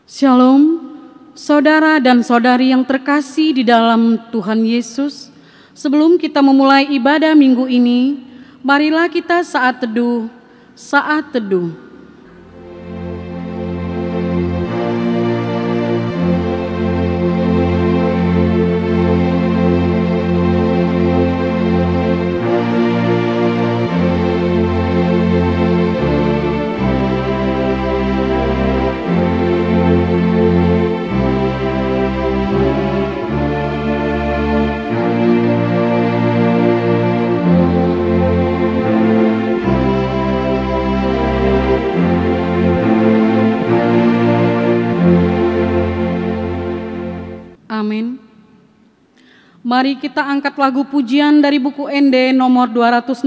Shalom, saudara dan saudari yang terkasih di dalam Tuhan Yesus. Sebelum kita memulai ibadah minggu ini, marilah kita saat teduh. Amin. Mari kita angkat lagu pujian dari buku ND nomor 216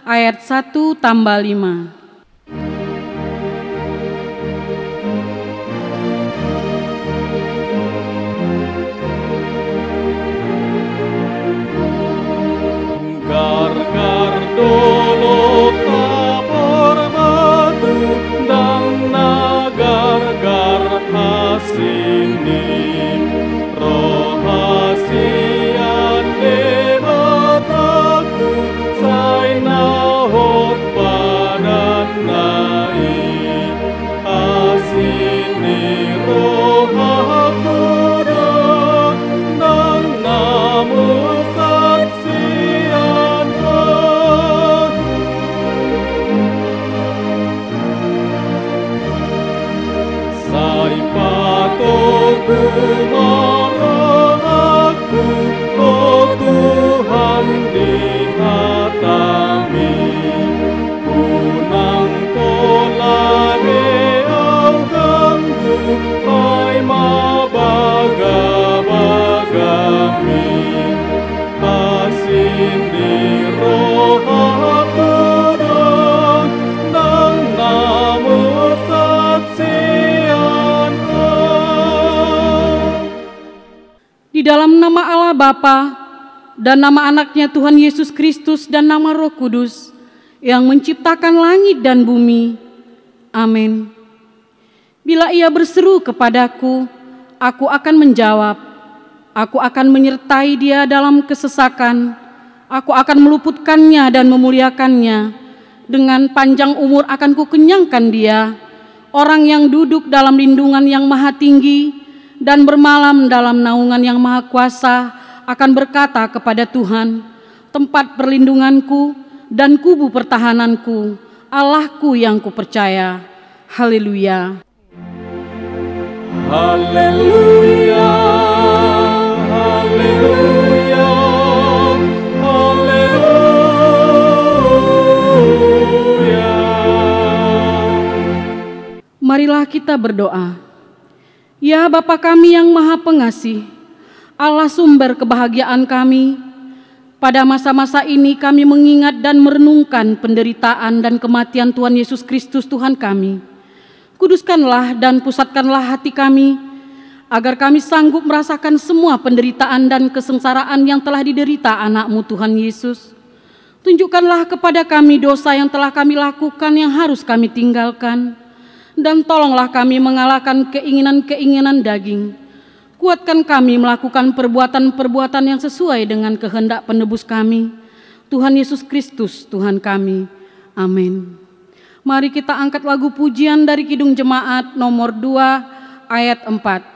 ayat 1 tambah 5. Gar-gar dolo tabor batu dan nagar-gar hasini rohasian debataku sai nahot padanai hasini rohaku dan namu saksian sai patoku aku, oh Tuhan di hatamu, unang pola beau ganggu, hai mabaga-bagami, asin di roh aku dan namu saksian. Di dalam nama Allah Bapa dan nama anaknya Tuhan Yesus Kristus dan nama Roh Kudus yang menciptakan langit dan bumi. Amin. Bila ia berseru kepadaku, aku akan menjawab. Aku akan menyertai dia dalam kesesakan. Aku akan meluputkannya dan memuliakannya. Dengan panjang umur akan kukenyangkan dia. Orang yang duduk dalam lindungan yang maha tinggi dan bermalam dalam naungan yang maha kuasa akan berkata kepada Tuhan, tempat perlindunganku dan kubu pertahananku, Allahku yang kupercaya. Haleluya. Haleluya, haleluya, haleluya. Marilah kita berdoa. Ya Bapa kami yang maha pengasih, Allah sumber kebahagiaan kami, pada masa-masa ini kami mengingat dan merenungkan penderitaan dan kematian Tuhan Yesus Kristus Tuhan kami. Kuduskanlah dan pusatkanlah hati kami, agar kami sanggup merasakan semua penderitaan dan kesengsaraan yang telah diderita anak-Mu Tuhan Yesus. Tunjukkanlah kepada kami dosa yang telah kami lakukan yang harus kami tinggalkan. Dan tolonglah kami mengalahkan keinginan-keinginan daging. Kuatkan kami melakukan perbuatan-perbuatan yang sesuai dengan kehendak penebus kami, Tuhan Yesus Kristus Tuhan kami. Amin. Mari kita angkat lagu pujian dari Kidung Jemaat nomor 2 ayat 4.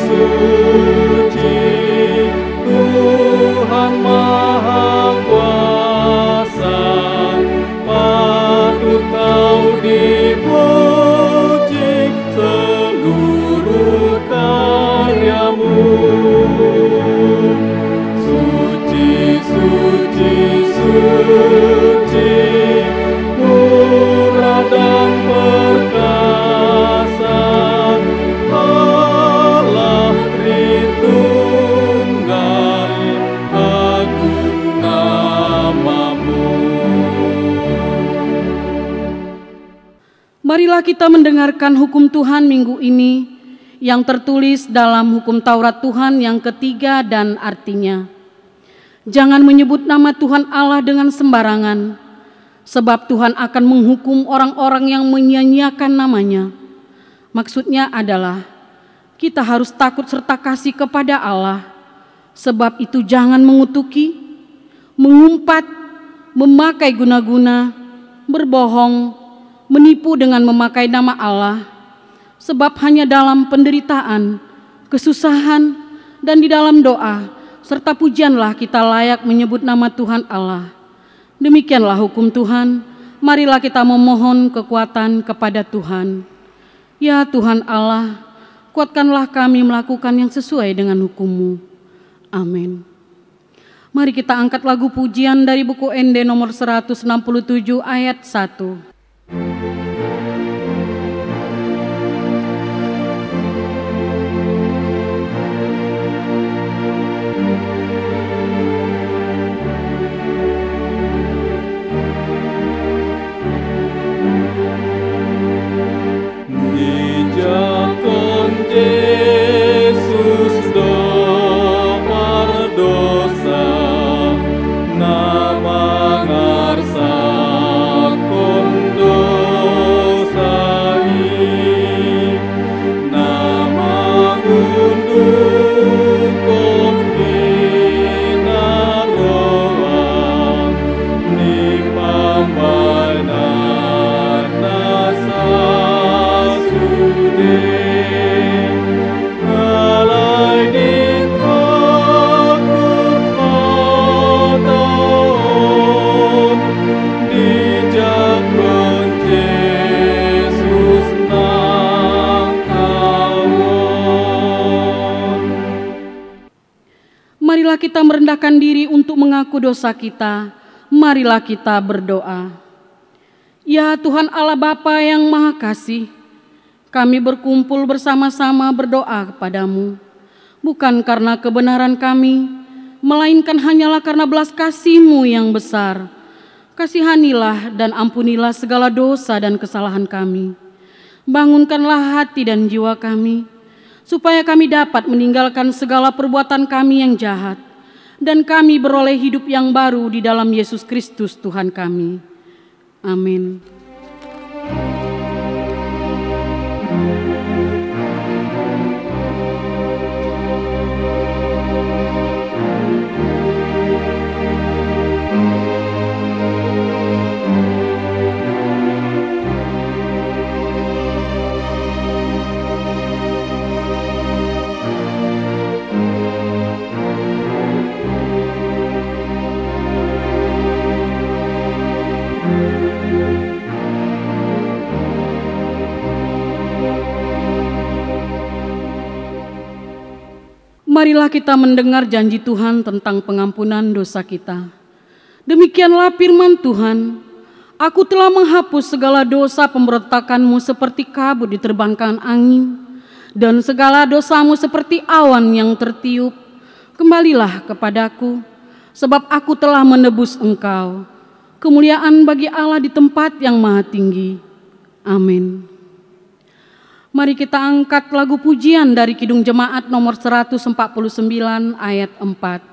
Suci, Tuhan Maha Kuasa, patut Kau dipuji seluruh karya-Mu. Suci, suci, suci, murah dan perkasa, Marilah kita mendengarkan hukum Tuhan minggu ini yang tertulis dalam hukum Taurat Tuhan yang ketiga dan artinya, jangan menyebut nama Tuhan Allah dengan sembarangan, sebab Tuhan akan menghukum orang-orang yang menyia-nyiakan namanya. Maksudnya adalah kita harus takut serta kasih kepada Allah, sebab itu jangan mengutuki, mengumpat, memakai guna-guna, berbohong, menipu dengan memakai nama Allah. Sebab hanya dalam penderitaan, kesusahan, dan di dalam doa, serta pujianlah kita layak menyebut nama Tuhan Allah. Demikianlah hukum Tuhan, marilah kita memohon kekuatan kepada Tuhan. Ya Tuhan Allah, kuatkanlah kami melakukan yang sesuai dengan hukum-Mu. Amin. Mari kita angkat lagu pujian dari buku ND nomor 167 ayat 1. Yesus do pardosa nama ngarsa kondosai nama undung komina roa ni pambana nasa sude. Marilah kita merendahkan diri untuk mengaku dosa kita. Marilah kita berdoa. Ya Tuhan Allah Bapa yang Maha Kasih, kami berkumpul bersama-sama berdoa kepadamu, bukan karena kebenaran kami, melainkan hanyalah karena belas kasih-Mu yang besar. Kasihanilah dan ampunilah segala dosa dan kesalahan kami. Bangunkanlah hati dan jiwa kami, supaya kami dapat meninggalkan segala perbuatan kami yang jahat, dan kami beroleh hidup yang baru di dalam Yesus Kristus Tuhan kami. Amin. Marilah kita mendengar janji Tuhan tentang pengampunan dosa kita. Demikianlah firman Tuhan, Aku telah menghapus segala dosa pemberontakanmu seperti kabut diterbangkan angin, dan segala dosamu seperti awan yang tertiup. Kembalilah kepadaku, sebab aku telah menebus engkau. Kemuliaan bagi Allah di tempat yang maha tinggi. Amin. Mari kita angkat lagu pujian dari Kidung Jemaat nomor 149 ayat 4.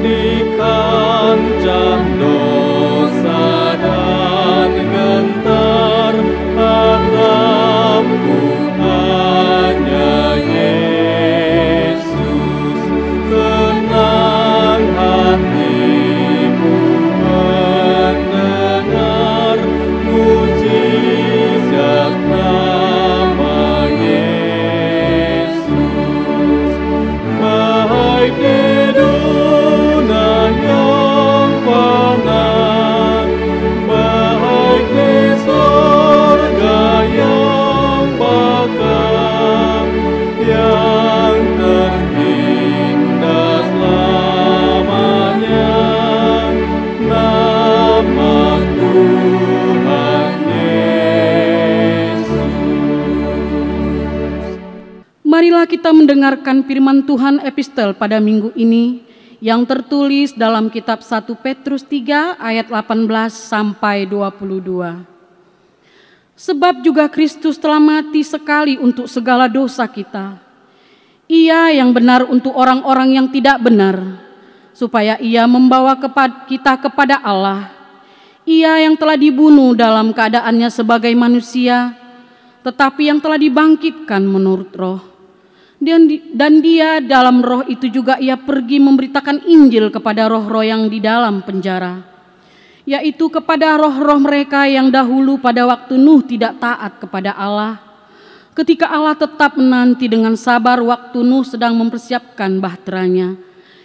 Di kancah dosa dan gentar harapku hanya Yesus, senang hati kita mendengarkan firman Tuhan epistel pada minggu ini yang tertulis dalam kitab 1 Petrus 3 ayat 18 sampai 22. Sebab juga Kristus telah mati sekali untuk segala dosa kita. Ia yang benar untuk orang-orang yang tidak benar, supaya ia membawa kita kepada Allah. Ia yang telah dibunuh dalam keadaannya sebagai manusia, tetapi yang telah dibangkitkan menurut roh. Dan dia dalam roh itu juga ia pergi memberitakan Injil kepada roh-roh yang di dalam penjara, yaitu kepada roh-roh mereka yang dahulu pada waktu Nuh tidak taat kepada Allah, ketika Allah tetap menanti dengan sabar waktu Nuh sedang mempersiapkan bahteranya,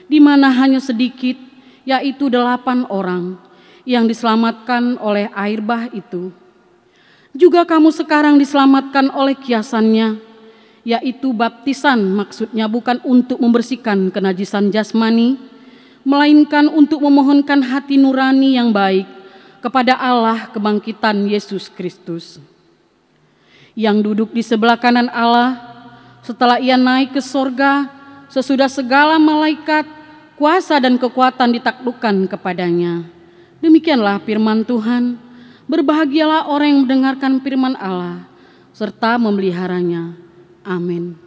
di mana hanya sedikit, yaitu 8 orang, yang diselamatkan oleh air bah itu. Juga kamu sekarang diselamatkan oleh kiasannya, yaitu baptisan, maksudnya bukan untuk membersihkan kenajisan jasmani, melainkan untuk memohonkan hati nurani yang baik kepada Allah kebangkitan Yesus Kristus, yang duduk di sebelah kanan Allah setelah ia naik ke sorga, sesudah segala malaikat, kuasa dan kekuatan ditaklukkan kepadanya. Demikianlah firman Tuhan. Berbahagialah orang yang mendengarkan firman Allah serta memeliharanya. Amin.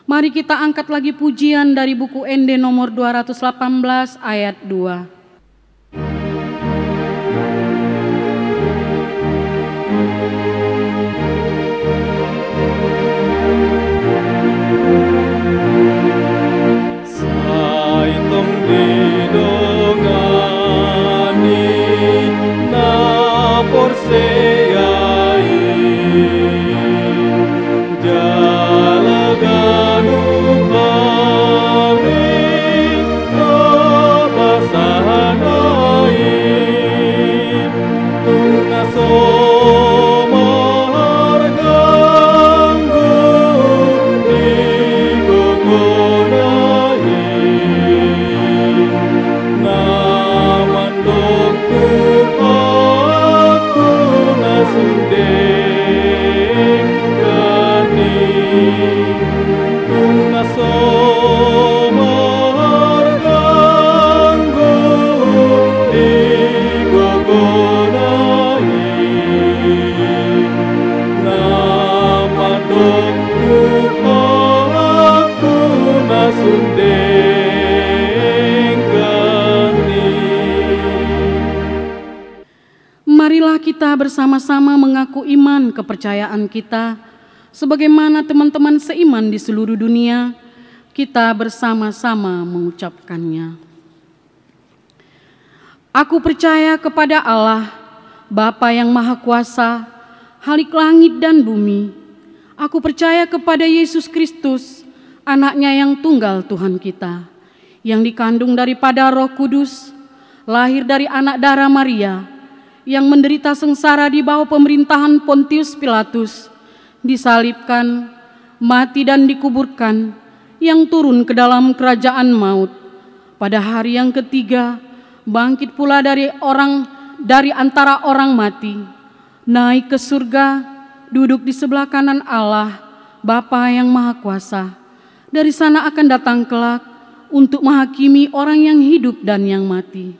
Mari kita angkat lagi pujian dari buku ND nomor 218 ayat 2. Marilah kita bersama-sama mengaku iman kepercayaan kita, sebagaimana teman-teman seiman di seluruh dunia, kita bersama-sama mengucapkannya. Aku percaya kepada Allah, Bapa yang Maha Kuasa, Khalik langit dan bumi. Aku percaya kepada Yesus Kristus, Anaknya yang tunggal Tuhan kita, yang dikandung daripada Roh Kudus, lahir dari anak darah Maria, yang menderita sengsara di bawah pemerintahan Pontius Pilatus, disalibkan, mati dan dikuburkan, yang turun ke dalam kerajaan maut. Pada hari yang ketiga, bangkit pula dari antara orang mati, naik ke surga, duduk di sebelah kanan Allah, Bapa yang Maha Kuasa. Dari sana akan datang kelak untuk menghakimi orang yang hidup dan yang mati.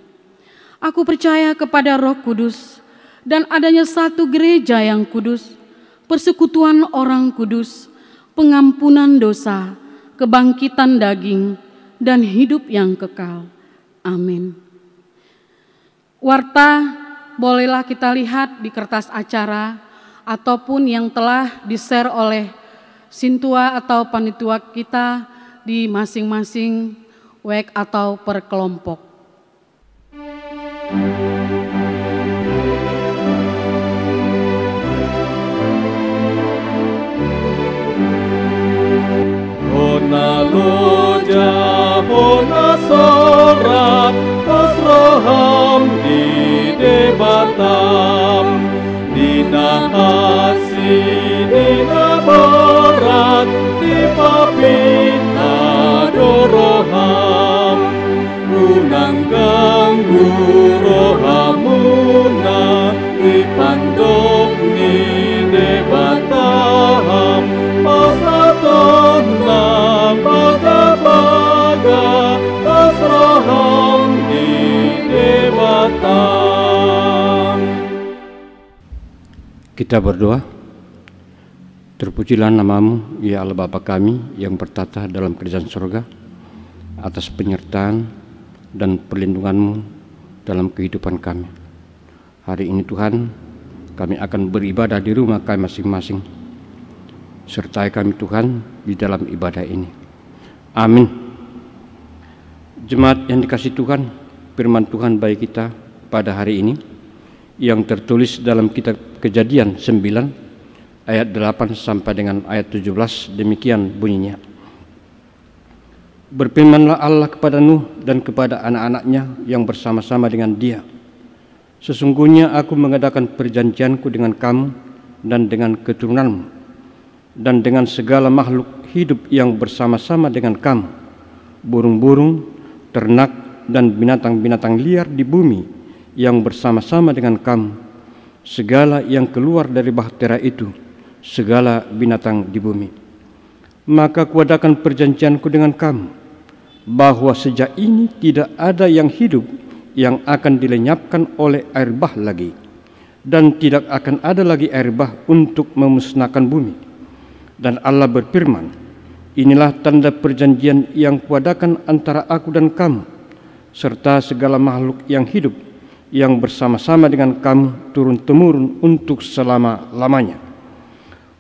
Aku percaya kepada Roh Kudus dan adanya satu gereja yang kudus, persekutuan orang kudus, pengampunan dosa, kebangkitan daging, dan hidup yang kekal. Amin. Warta bolehlah kita lihat di kertas acara ataupun yang telah di-share oleh Sintua atau panitia kita di masing-masing WEK atau per kelompok. Hona loja, hona sorat, pasroham di debatam, dinahasi, dinaborat, dipapita doroham, unang ganggu roham. Kita berdoa. Terpujilah nama-Mu, ya Allah Bapa kami yang bertata dalam kerajaan surga, atas penyertaan dan perlindungan-Mu dalam kehidupan kami. Hari ini Tuhan, kami akan beribadah di rumah kami masing-masing. Sertai kami Tuhan di dalam ibadah ini. Amin. Jemaat yang dikasihi Tuhan, firman Tuhan bagi kita pada hari ini yang tertulis dalam kitab Kejadian 9 ayat 8 sampai dengan ayat 17, demikian bunyinya. Berfirmanlah Allah kepada Nuh dan kepada anak-anaknya yang bersama-sama dengan dia. Sesungguhnya aku mengadakan perjanjianku dengan kamu dan dengan keturunanmu dan dengan segala makhluk hidup yang bersama-sama dengan kamu, burung-burung, ternak dan binatang-binatang liar di bumi yang bersama-sama dengan kamu, segala yang keluar dari bahtera itu, segala binatang di bumi. Maka kuadakan perjanjianku dengan kamu, bahwa sejak ini tidak ada yang hidup yang akan dilenyapkan oleh air bah lagi, dan tidak akan ada lagi air bah untuk memusnahkan bumi. Dan Allah berfirman, inilah tanda perjanjian yang kuadakan antara aku dan kamu, serta segala makhluk yang hidup yang bersama-sama dengan kamu turun-temurun untuk selama-lamanya.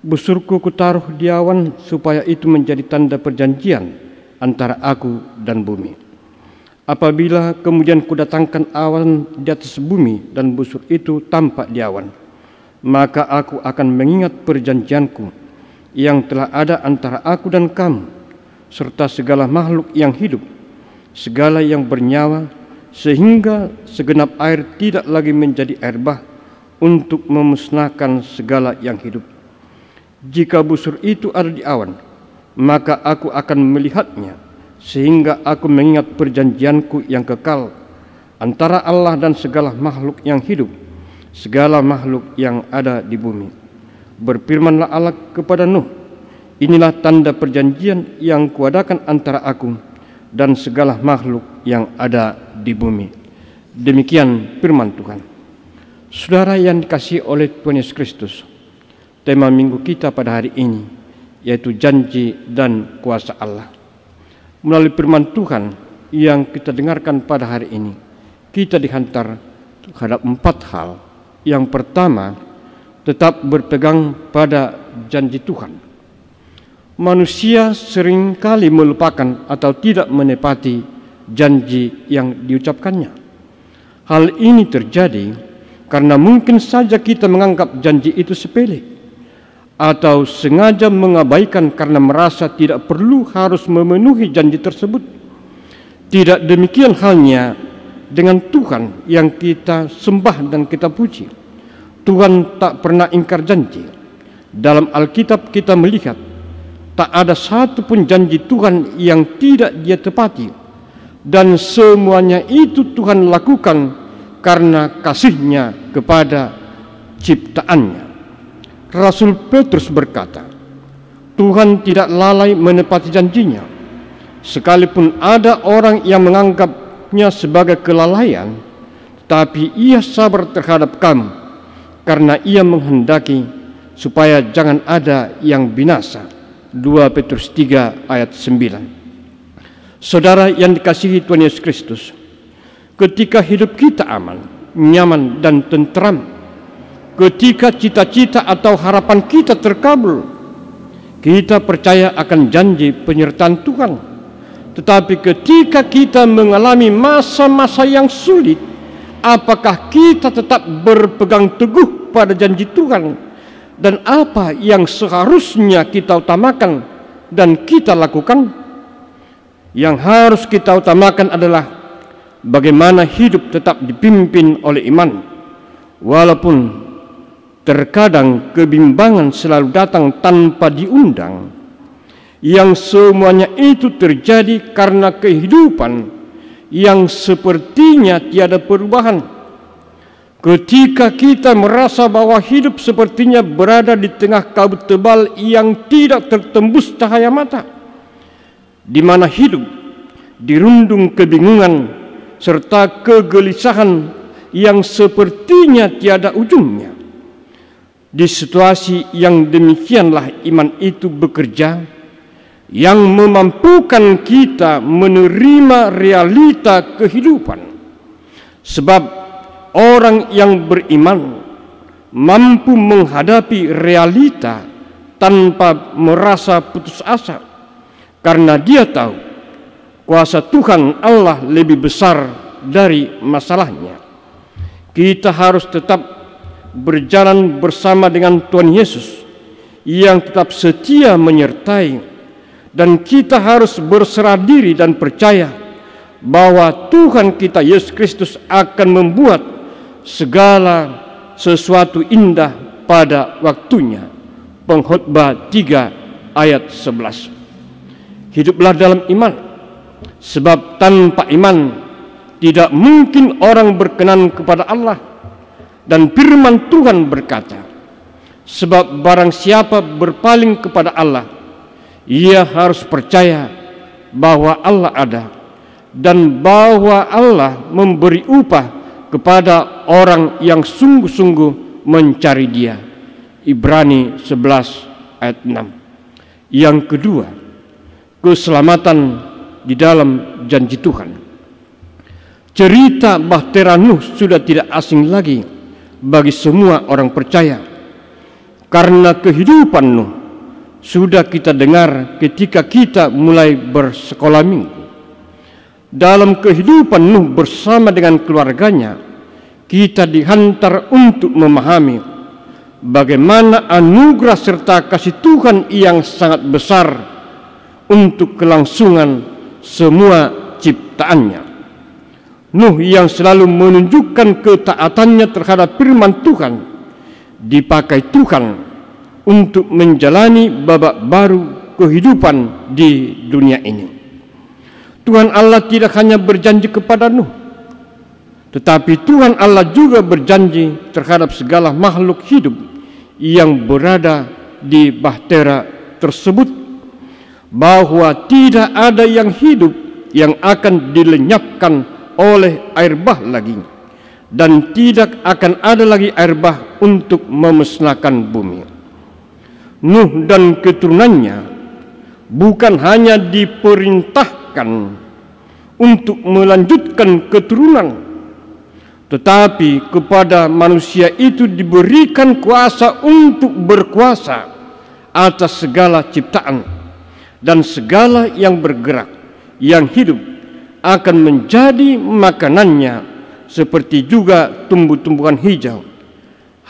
Busurku kutaruh di awan supaya itu menjadi tanda perjanjian antara aku dan bumi. Apabila kemudian kudatangkan awan di atas bumi dan busur itu tampak di awan, maka aku akan mengingat perjanjianku yang telah ada antara aku dan kamu, serta segala makhluk yang hidup, segala yang bernyawa, sehingga segenap air tidak lagi menjadi air bah untuk memusnahkan segala yang hidup. Jika busur itu ada di awan, maka aku akan melihatnya, sehingga aku mengingat perjanjianku yang kekal antara Allah dan segala makhluk yang hidup, segala makhluk yang ada di bumi. Berfirmanlah Allah kepada Nuh, inilah tanda perjanjian yang kuadakan antara aku dan segala makhluk yang ada di bumi. Demikian firman Tuhan. Saudara yang dikasihi oleh Tuhan Yesus Kristus, tema minggu kita pada hari ini yaitu janji dan kuasa Allah. Melalui firman Tuhan yang kita dengarkan pada hari ini, kita dihantar terhadap 4 hal. Yang pertama, tetap berpegang pada janji Tuhan. Manusia seringkali melupakan atau tidak menepati janji yang diucapkannya. Hal ini terjadi karena mungkin saja kita menganggap janji itu sepele, atau sengaja mengabaikan karena merasa tidak perlu harus memenuhi janji tersebut. Tidak demikian halnya dengan Tuhan yang kita sembah dan kita puji. Tuhan tak pernah ingkar janji. Dalam Alkitab kita melihat tak ada satu pun janji Tuhan yang tidak Dia tepati, dan semuanya itu Tuhan lakukan karena kasih-Nya kepada ciptaannya. Rasul Petrus berkata, Tuhan tidak lalai menepati janjinya. Sekalipun ada orang yang menganggapnya sebagai kelalaian, tapi Ia sabar terhadap kamu, karena Ia menghendaki supaya jangan ada yang binasa. 2 Petrus 3 ayat 9. Saudara yang dikasihi Tuhan Yesus Kristus, ketika hidup kita aman, nyaman dan tentram, ketika cita-cita atau harapan kita terkabul, kita percaya akan janji penyertaan Tuhan. Tetapi ketika kita mengalami masa-masa yang sulit, apakah kita tetap berpegang teguh pada janji Tuhan? Dan apa yang seharusnya kita utamakan dan kita lakukan? Yang harus kita utamakan adalah bagaimana hidup tetap dipimpin oleh iman. Walaupun terkadang kebimbangan selalu datang tanpa diundang, yang semuanya itu terjadi karena kehidupan yang sepertinya tiada perubahan. Ketika kita merasa bahwa hidup sepertinya berada di tengah kabut tebal yang tidak tertembus cahaya mata, di mana hidup dirundung kebingungan serta kegelisahan yang sepertinya tiada ujungnya. Di situasi yang demikianlah iman itu bekerja, yang memampukan kita menerima realita kehidupan. Sebab orang yang beriman mampu menghadapi realita tanpa merasa putus asa, karena dia tahu kuasa Tuhan Allah lebih besar dari masalahnya. Kita harus tetap berjalan bersama dengan Tuhan Yesus yang tetap setia menyertai, dan kita harus berserah diri dan percaya bahwa Tuhan kita Yesus Kristus akan membuat segala sesuatu indah pada waktunya. Pengkhotbah 3 ayat 11. Hiduplah dalam iman, sebab tanpa iman tidak mungkin orang berkenan kepada Allah. Dan firman Tuhan berkata, sebab barang siapa berpaling kepada Allah, ia harus percaya bahwa Allah ada, dan bahwa Allah memberi upah kepada orang yang sungguh-sungguh mencari Dia. Ibrani 11 ayat 6. Yang kedua, keselamatan di dalam janji Tuhan. Cerita Bahtera Nuh sudah tidak asing lagi bagi semua orang percaya, karena kehidupan Nuh sudah kita dengar ketika kita mulai bersekolah minggu. Dalam kehidupan Nuh bersama dengan keluarganya, kita dihantar untuk memahami bagaimana anugerah serta kasih Tuhan yang sangat besar untuk kelangsungan semua ciptaannya. Nuh yang selalu menunjukkan ketaatannya terhadap firman Tuhan dipakai Tuhan untuk menjalani babak baru kehidupan di dunia ini. Tuhan Allah tidak hanya berjanji kepada Nuh, tetapi Tuhan Allah juga berjanji terhadap segala makhluk hidup yang berada di bahtera tersebut, bahwa tidak ada yang hidup yang akan dilenyapkan oleh air bah lagi, dan tidak akan ada lagi air bah untuk memusnahkan bumi. Nuh dan keturunannya bukan hanya diperintahkan untuk melanjutkan keturunan, tetapi kepada manusia itu diberikan kuasa untuk berkuasa atas segala ciptaan, dan segala yang bergerak, yang hidup akan menjadi makanannya, seperti juga tumbuh-tumbuhan hijau.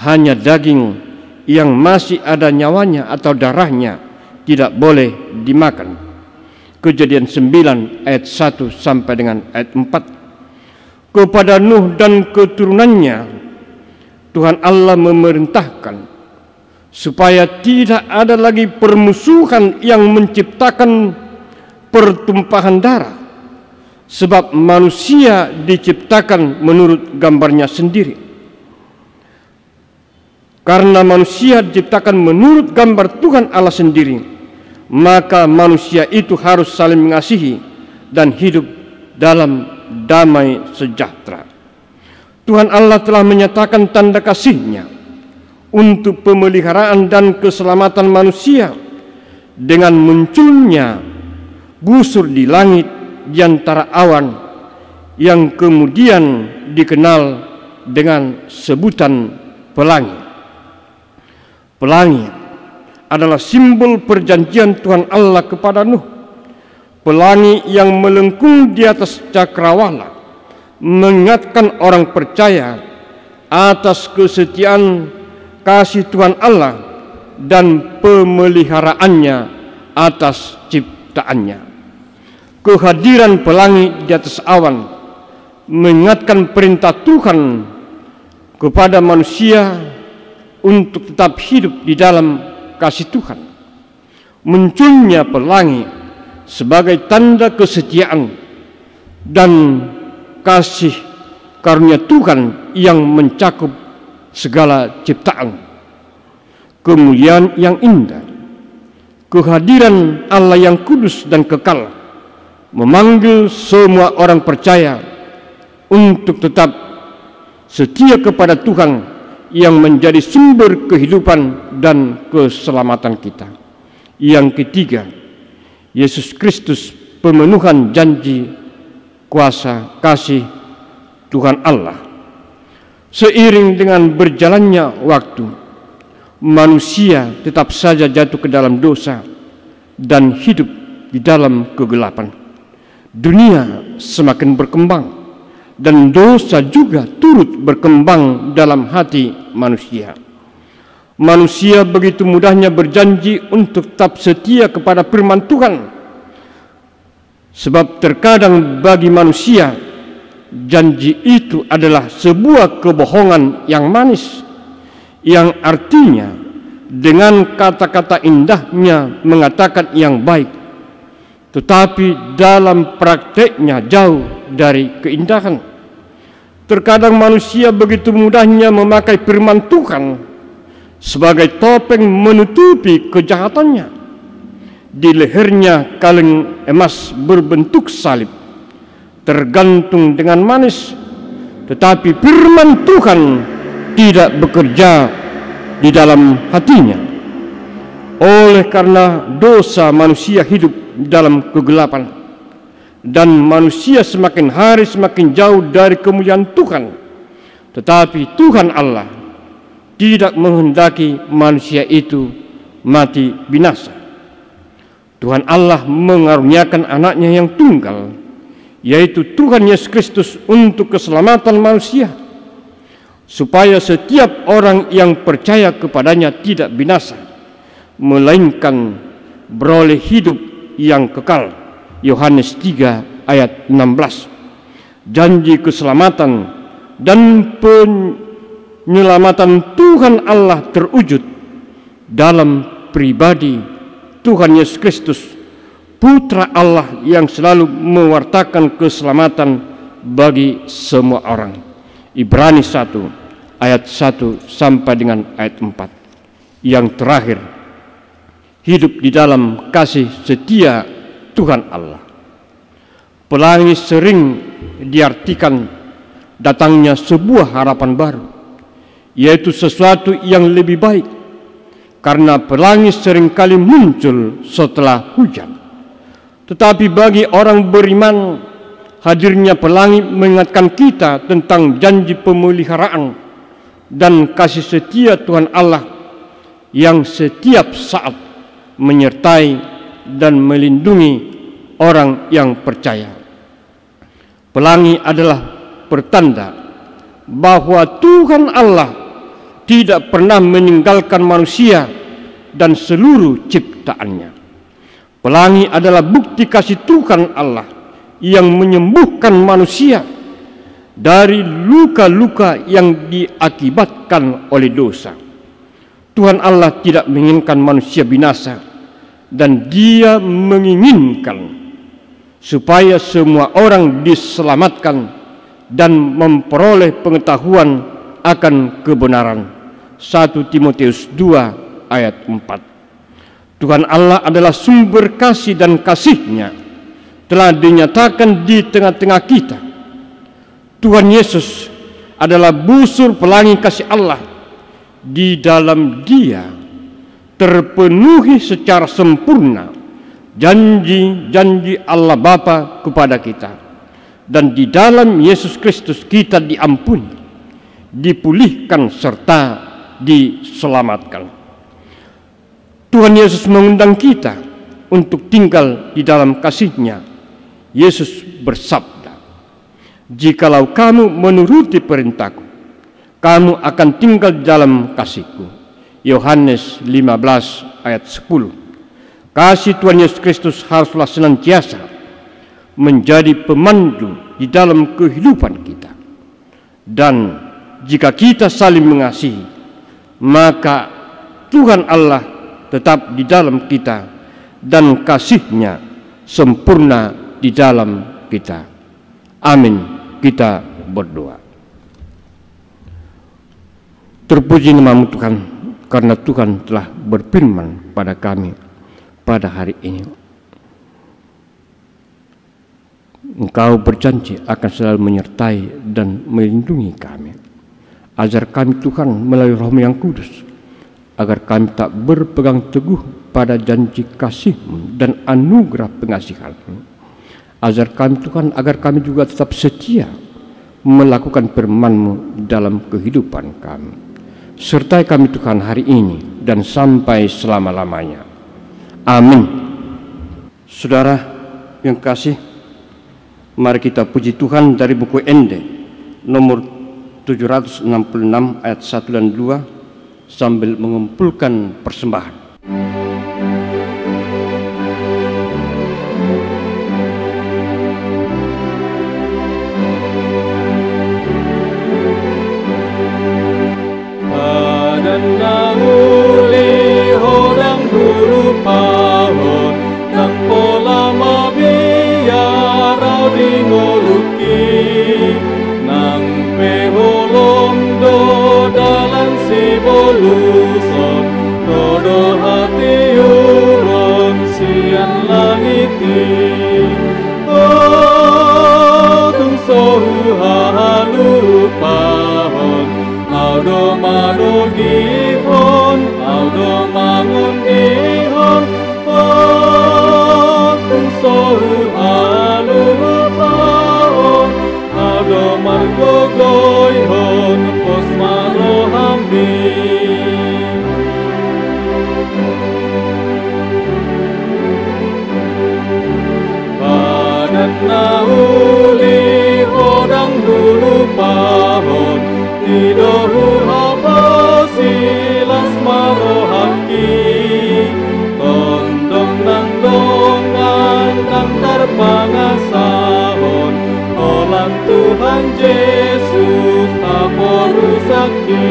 Hanya daging yang masih ada nyawanya atau darahnya tidak boleh dimakan. Kejadian 9 ayat 1 sampai dengan ayat 4. Kepada Nuh dan keturunannya, Tuhan Allah memerintahkan supaya tidak ada lagi permusuhan yang menciptakan pertumpahan darah. Sebab manusia diciptakan menurut gambarnya sendiri. Karena manusia diciptakan menurut gambar Tuhan Allah sendiri, maka manusia itu harus saling mengasihi dan hidup dalam damai sejahtera. Tuhan Allah telah menyatakan tanda kasih-Nya untuk pemeliharaan dan keselamatan manusia dengan munculnya busur di langit di antara awan yang kemudian dikenal dengan sebutan pelangi. Pelangi adalah simbol perjanjian Tuhan Allah kepada Nuh. Pelangi yang melengkung di atas cakrawala mengingatkan orang percaya atas kesetiaan kasih Tuhan Allah dan pemeliharaannya atas ciptaannya. Kehadiran pelangi di atas awan mengingatkan perintah Tuhan kepada manusia untuk tetap hidup di dalam kasih Tuhan. Munculnya pelangi sebagai tanda kesetiaan dan kasih karunia Tuhan yang mencakup segala ciptaan. Kemuliaan yang indah, kehadiran Allah yang kudus dan kekal memanggil semua orang percaya untuk tetap setia kepada Tuhan yang menjadi sumber kehidupan dan keselamatan kita. Yang ketiga, Yesus Kristus, pemenuhan janji kuasa kasih Tuhan Allah. Seiring dengan berjalannya waktu, manusia tetap saja jatuh ke dalam dosa dan hidup di dalam kegelapan. Dunia semakin berkembang dan dosa juga turut berkembang dalam hati manusia. Manusia begitu mudahnya berjanji untuk tetap setia kepada firman Tuhan, sebab terkadang bagi manusia janji itu adalah sebuah kebohongan yang manis, yang artinya dengan kata-kata indahnya mengatakan yang baik, tetapi dalam prakteknya jauh dari keindahan. Terkadang manusia begitu mudahnya memakai firman Tuhan sebagai topeng menutupi kejahatannya. Di lehernya kaleng emas berbentuk salib tergantung dengan manis, tetapi firman Tuhan tidak bekerja di dalam hatinya. Oleh karena dosa, manusia hidup dalam kegelapan, dan manusia semakin hari semakin jauh dari kemuliaan Tuhan. Tetapi Tuhan Allah tidak menghendaki manusia itu mati binasa. Tuhan Allah mengaruniakan anaknya yang tunggal, yaitu Tuhan Yesus Kristus, untuk keselamatan manusia, supaya setiap orang yang percaya kepadanya tidak binasa, melainkan beroleh hidup yang kekal. Yohanes 3 ayat 16. Janji keselamatan dan penyelamatan Tuhan Allah terwujud dalam pribadi Tuhan Yesus Kristus, Putra Allah yang selalu mewartakan keselamatan bagi semua orang. Ibrani 1 ayat 1 sampai dengan ayat 4. Yang terakhir, hidup di dalam kasih setia Tuhan Allah. Pelangi sering diartikan datangnya sebuah harapan baru, yaitu sesuatu yang lebih baik, karena pelangi seringkali muncul setelah hujan. Tetapi bagi orang beriman, hadirnya pelangi mengingatkan kita tentang janji pemeliharaan dan kasih setia Tuhan Allah yang setiap saat menyertai dan melindungi orang yang percaya. Pelangi adalah pertanda bahwa Tuhan Allah tidak pernah meninggalkan manusia dan seluruh ciptaannya. Pelangi adalah bukti kasih Tuhan Allah yang menyembuhkan manusia dari luka-luka yang diakibatkan oleh dosa. Tuhan Allah tidak menginginkan manusia binasa, dan Dia menginginkan supaya semua orang diselamatkan dan memperoleh pengetahuan akan kebenaran. 1 Timotius 2 ayat 4. Tuhan Allah adalah sumber kasih, dan kasih-Nya telah dinyatakan di tengah-tengah kita. Tuhan Yesus adalah busur pelangi kasih Allah. Di dalam Dia terpenuhi secara sempurna janji-janji Allah Bapa kepada kita, dan di dalam Yesus Kristus kita diampuni, dipulihkan serta diselamatkan. Tuhan Yesus mengundang kita untuk tinggal di dalam kasih-Nya. Yesus bersabda, "Jikalau kamu menuruti perintahku, kamu akan tinggal dalam kasih-Ku." Yohanes 15 ayat 10. Kasih Tuhan Yesus Kristus haruslah senantiasa menjadi pemandu di dalam kehidupan kita. Dan jika kita saling mengasihi, maka Tuhan Allah tetap di dalam kita, dan kasih-Nya sempurna di dalam kita. Amin. Kita berdoa. Terpuji nama-Mu Tuhan, karena Tuhan telah berfirman pada kami pada hari ini. Engkau berjanji akan selalu menyertai dan melindungi kami. Ajar kami Tuhan melalui Roh-Mu yang kudus, agar kami tak berpegang teguh pada janji kasih-Mu dan anugerah pengasihan-Mu. Ajar kami Tuhan agar kami juga tetap setia melakukan firman-Mu dalam kehidupan kami. Sertai kami Tuhan hari ini dan sampai selama-lamanya. Amin. Saudara yang kasih, mari kita puji Tuhan dari buku Ende nomor 766 ayat 1 dan 2 sambil mengumpulkan persembahan. Luson rodo hati uron sian langiti tung sohu halu pahon audo mano gihon audo mangun gihon tung sohu halu pahon audo margo goihon pos maro hambi. Nauli hodang hulu pahon tidohu habasilas marohaki tondong nang dongan nang tarpangasahon olang Tuhan Yesus taporusaki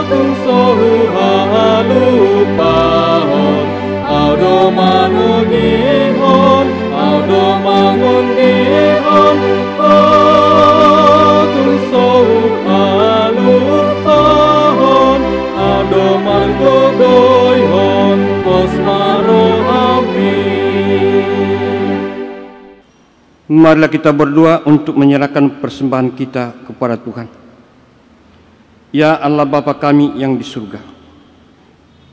tung sohu halu pahon audo manu gihon audo mangun gihon tung sohu halu pahon audo margo goihon pos maro amin. Marilah kita berdoa untuk menyerahkan persembahan kita kepada Tuhan. Ya Allah Bapa kami yang di surga,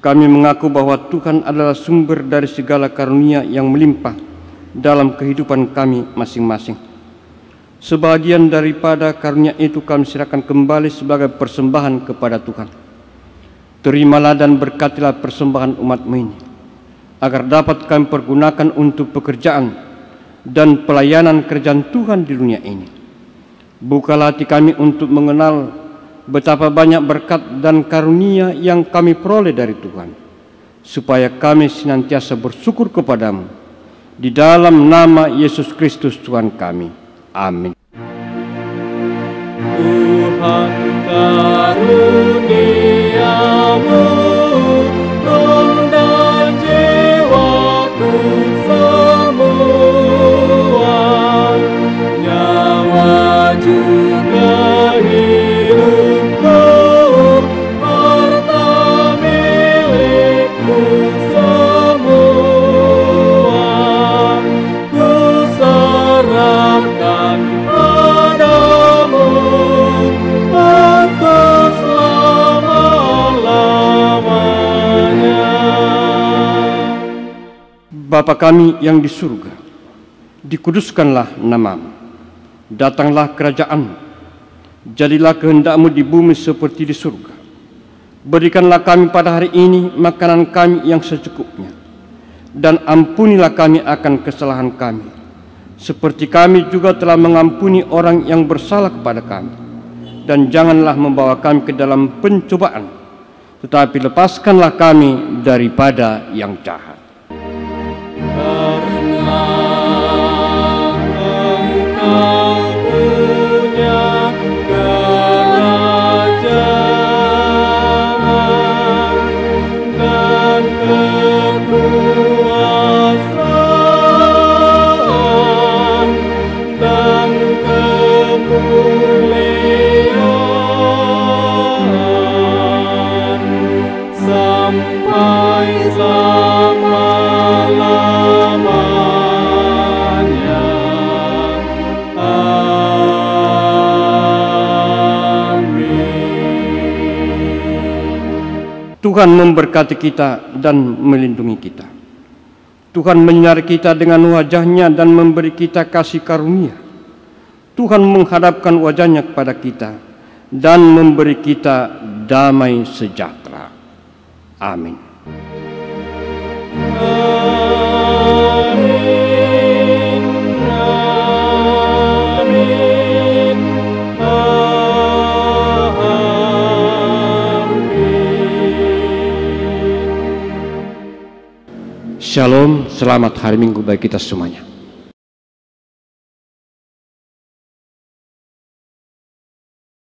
kami mengaku bahwa Tuhan adalah sumber dari segala karunia yang melimpah dalam kehidupan kami masing-masing. Sebagian daripada karunia itu kami serahkan kembali sebagai persembahan kepada Tuhan. Terimalah dan berkatilah persembahan umat-Mu ini, agar dapat kami pergunakan untuk pekerjaan dan pelayanan kerjaan Tuhan di dunia ini. Bukalah hati kami untuk mengenal betapa banyak berkat dan karunia yang kami peroleh dari Tuhan, supaya kami senantiasa bersyukur kepadamu. Di dalam nama Yesus Kristus Tuhan kami. Amin. Tuhan karuniamu ronda jiwaku semua, nyawa juga hidupku, harta milikku semua, ku serahkan padamu untuk selama-lamanya. Bapa kami yang di surga, dikuduskanlah nama-Mu, datanglah kerajaan-Mu, jadilah kehendak-Mu di bumi seperti di surga. Berikanlah kami pada hari ini makanan kami yang secukupnya, dan ampunilah kami akan kesalahan kami, seperti kami juga telah mengampuni orang yang bersalah kepada kami. Dan janganlah membawa kami ke dalam pencobaan, tetapi lepaskanlah kami daripada yang jahat. Karena Engkau punya kerajaan dan kekuasaan dan kemuliaan sampai selama Tuhan memberkati kita dan melindungi kita. Tuhan menyinari kita dengan wajah-Nya dan memberi kita kasih karunia. Tuhan menghadapkan wajah-Nya kepada kita dan memberi kita damai sejahtera. Amin. Shalom, selamat hari Minggu bagi kita semuanya.